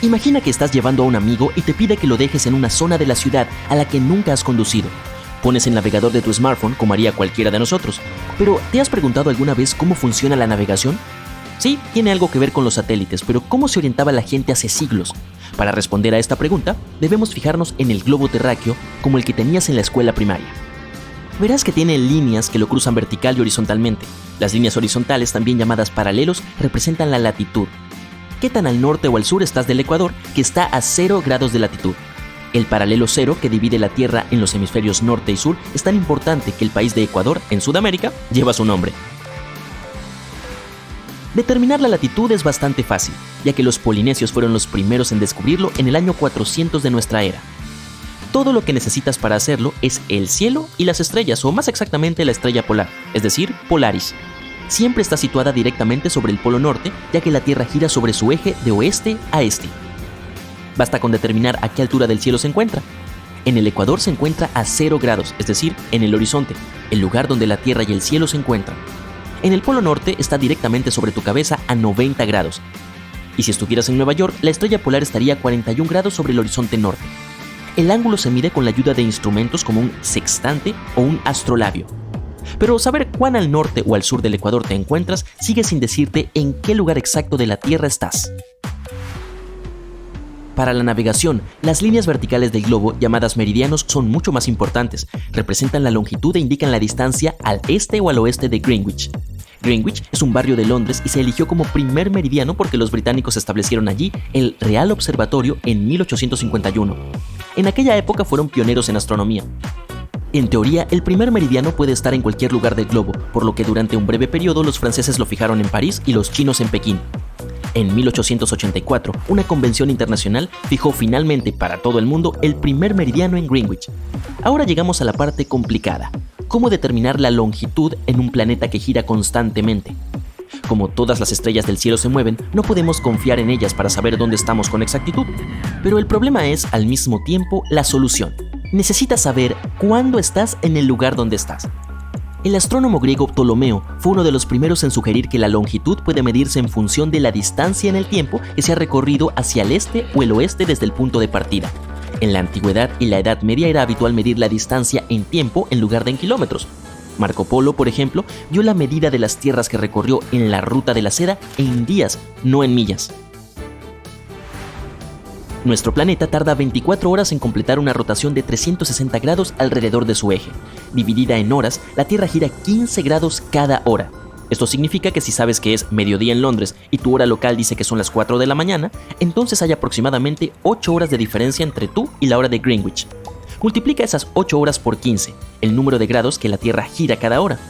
Imagina que estás llevando a un amigo y te pide que lo dejes en una zona de la ciudad a la que nunca has conducido. Pones el navegador de tu smartphone como haría cualquiera de nosotros. Pero, ¿te has preguntado alguna vez cómo funciona la navegación? Sí, tiene algo que ver con los satélites, pero ¿cómo se orientaba la gente hace siglos? Para responder a esta pregunta, debemos fijarnos en el globo terráqueo como el que tenías en la escuela primaria. Verás que tiene líneas que lo cruzan vertical y horizontalmente. Las líneas horizontales, también llamadas paralelos, representan la latitud. ¿Qué tan al norte o al sur estás del Ecuador, que está a 0 grados de latitud? El paralelo 0, que divide la Tierra en los hemisferios norte y sur, es tan importante que el país de Ecuador, en Sudamérica, lleva su nombre. Determinar la latitud es bastante fácil, ya que los polinesios fueron los primeros en descubrirlo en el año 400 de nuestra era. Todo lo que necesitas para hacerlo es el cielo y las estrellas, o más exactamente la estrella polar, es decir, Polaris. Siempre está situada directamente sobre el polo norte, ya que la Tierra gira sobre su eje de oeste a este. Basta con determinar a qué altura del cielo se encuentra. En el Ecuador se encuentra a 0 grados, es decir, en el horizonte, el lugar donde la Tierra y el cielo se encuentran. En el polo norte está directamente sobre tu cabeza a 90 grados. Y si estuvieras en Nueva York, la estrella polar estaría a 41 grados sobre el horizonte norte. El ángulo se mide con la ayuda de instrumentos como un sextante o un astrolabio. Pero saber cuán al norte o al sur del Ecuador te encuentras sigue sin decirte en qué lugar exacto de la Tierra estás. Para la navegación, las líneas verticales del globo, llamadas meridianos, son mucho más importantes. Representan la longitud e indican la distancia al este o al oeste de Greenwich. Greenwich es un barrio de Londres y se eligió como primer meridiano porque los británicos establecieron allí el Real Observatorio en 1851. En aquella época fueron pioneros en astronomía. En teoría, el primer meridiano puede estar en cualquier lugar del globo, por lo que durante un breve periodo los franceses lo fijaron en París y los chinos en Pekín. En 1884, una convención internacional fijó finalmente para todo el mundo el primer meridiano en Greenwich. Ahora llegamos a la parte complicada: ¿cómo determinar la longitud en un planeta que gira constantemente? Como todas las estrellas del cielo se mueven, no podemos confiar en ellas para saber dónde estamos con exactitud. Pero el problema es, al mismo tiempo, la solución. Necesitas saber cuándo estás en el lugar donde estás. El astrónomo griego Ptolomeo fue uno de los primeros en sugerir que la longitud puede medirse en función de la distancia en el tiempo que se ha recorrido hacia el este o el oeste desde el punto de partida. En la antigüedad y la Edad Media era habitual medir la distancia en tiempo en lugar de en kilómetros. Marco Polo, por ejemplo, dio la medida de las tierras que recorrió en la ruta de la seda en días, no en millas. Nuestro planeta tarda 24 horas en completar una rotación de 360 grados alrededor de su eje. Dividida en horas, la Tierra gira 15 grados cada hora. Esto significa que si sabes que es mediodía en Londres y tu hora local dice que son las 4 de la mañana, entonces hay aproximadamente 8 horas de diferencia entre tú y la hora de Greenwich. Multiplica esas 8 horas por 15, el número de grados que la Tierra gira cada hora,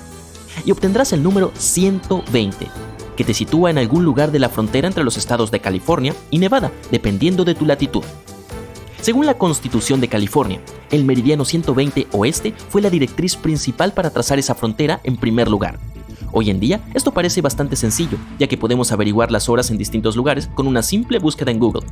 y obtendrás el número 120, que te sitúa en algún lugar de la frontera entre los estados de California y Nevada, dependiendo de tu latitud. Según la Constitución de California, el meridiano 120 oeste fue la directriz principal para trazar esa frontera en primer lugar. Hoy en día, esto parece bastante sencillo, ya que podemos averiguar las horas en distintos lugares con una simple búsqueda en Google.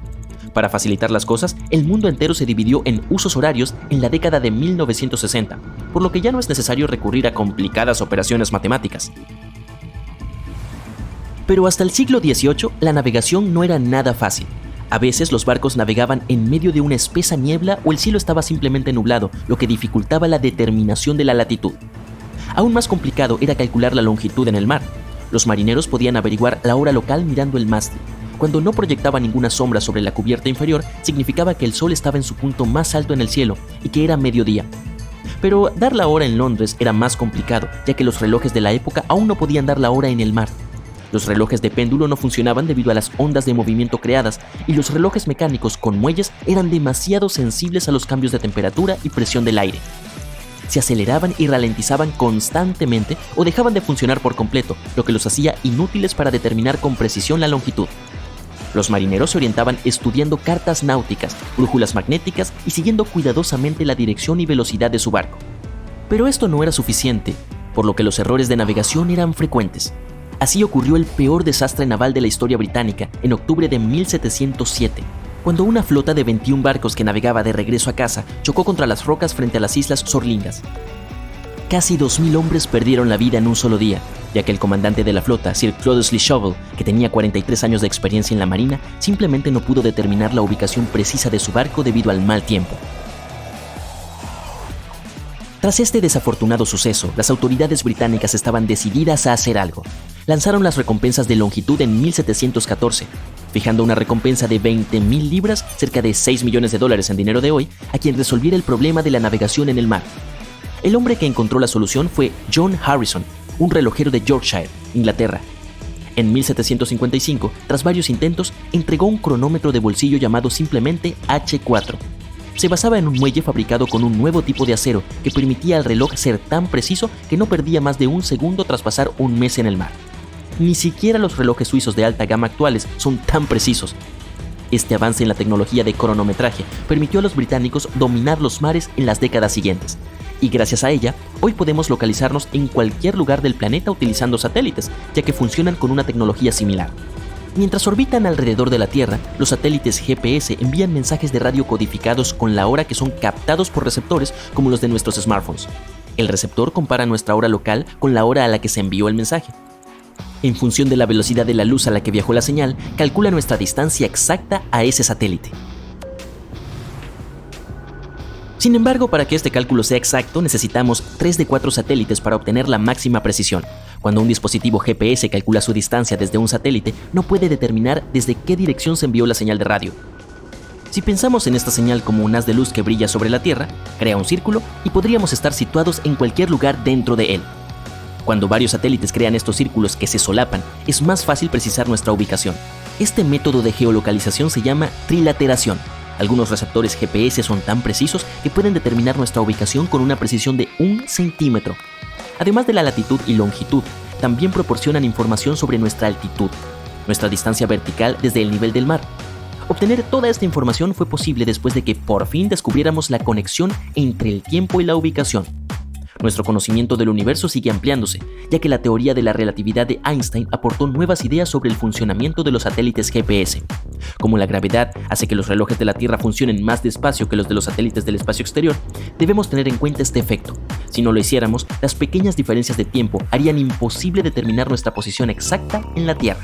Para facilitar las cosas, el mundo entero se dividió en usos horarios en la década de 1960, por lo que ya no es necesario recurrir a complicadas operaciones matemáticas. Pero hasta el siglo XVIII, la navegación no era nada fácil. A veces los barcos navegaban en medio de una espesa niebla o el cielo estaba simplemente nublado, lo que dificultaba la determinación de la latitud. Aún más complicado era calcular la longitud en el mar. Los marineros podían averiguar la hora local mirando el mástil. Cuando no proyectaba ninguna sombra sobre la cubierta inferior, significaba que el sol estaba en su punto más alto en el cielo y que era mediodía. Pero dar la hora en Londres era más complicado, ya que los relojes de la época aún no podían dar la hora en el mar. Los relojes de péndulo no funcionaban debido a las ondas de movimiento creadas, y los relojes mecánicos con muelles eran demasiado sensibles a los cambios de temperatura y presión del aire. Se aceleraban y ralentizaban constantemente o dejaban de funcionar por completo, lo que los hacía inútiles para determinar con precisión la longitud. Los marineros se orientaban estudiando cartas náuticas, brújulas magnéticas y siguiendo cuidadosamente la dirección y velocidad de su barco. Pero esto no era suficiente, por lo que los errores de navegación eran frecuentes. Así ocurrió el peor desastre naval de la historia británica en octubre de 1707, cuando una flota de 21 barcos que navegaba de regreso a casa chocó contra las rocas frente a las islas Sorlingas. Casi 2.000 hombres perdieron la vida en un solo día, ya que el comandante de la flota, Sir Claude Shovel, que tenía 43 años de experiencia en la marina, simplemente no pudo determinar la ubicación precisa de su barco debido al mal tiempo. Tras este desafortunado suceso, las autoridades británicas estaban decididas a hacer algo. Lanzaron las recompensas de longitud en 1714, fijando una recompensa de 20.000 libras, cerca de $6 millones en dinero de hoy, a quien resolviera el problema de la navegación en el mar. El hombre que encontró la solución fue John Harrison, un relojero de Yorkshire, Inglaterra. En 1755, tras varios intentos, entregó un cronómetro de bolsillo llamado simplemente H4. Se basaba en un muelle fabricado con un nuevo tipo de acero que permitía al reloj ser tan preciso que no perdía más de un segundo tras pasar un mes en el mar. Ni siquiera los relojes suizos de alta gama actuales son tan precisos. Este avance en la tecnología de cronometraje permitió a los británicos dominar los mares en las décadas siguientes. Y gracias a ella, hoy podemos localizarnos en cualquier lugar del planeta utilizando satélites, ya que funcionan con una tecnología similar. Mientras orbitan alrededor de la Tierra, los satélites GPS envían mensajes de radio codificados con la hora que son captados por receptores como los de nuestros smartphones. El receptor compara nuestra hora local con la hora a la que se envió el mensaje. En función de la velocidad de la luz a la que viajó la señal, calcula nuestra distancia exacta a ese satélite. Sin embargo, para que este cálculo sea exacto, necesitamos 3 de 4 satélites para obtener la máxima precisión. Cuando un dispositivo GPS calcula su distancia desde un satélite, no puede determinar desde qué dirección se envió la señal de radio. Si pensamos en esta señal como un haz de luz que brilla sobre la Tierra, crea un círculo y podríamos estar situados en cualquier lugar dentro de él. Cuando varios satélites crean estos círculos que se solapan, es más fácil precisar nuestra ubicación. Este método de geolocalización se llama trilateración. Algunos receptores GPS son tan precisos que pueden determinar nuestra ubicación con una precisión de 1 centímetro. Además de la latitud y longitud, también proporcionan información sobre nuestra altitud, nuestra distancia vertical desde el nivel del mar. Obtener toda esta información fue posible después de que por fin descubriéramos la conexión entre el tiempo y la ubicación. Nuestro conocimiento del universo sigue ampliándose, ya que la teoría de la relatividad de Einstein aportó nuevas ideas sobre el funcionamiento de los satélites GPS. Como la gravedad hace que los relojes de la Tierra funcionen más despacio que los de los satélites del espacio exterior, debemos tener en cuenta este efecto. Si no lo hiciéramos, las pequeñas diferencias de tiempo harían imposible determinar nuestra posición exacta en la Tierra.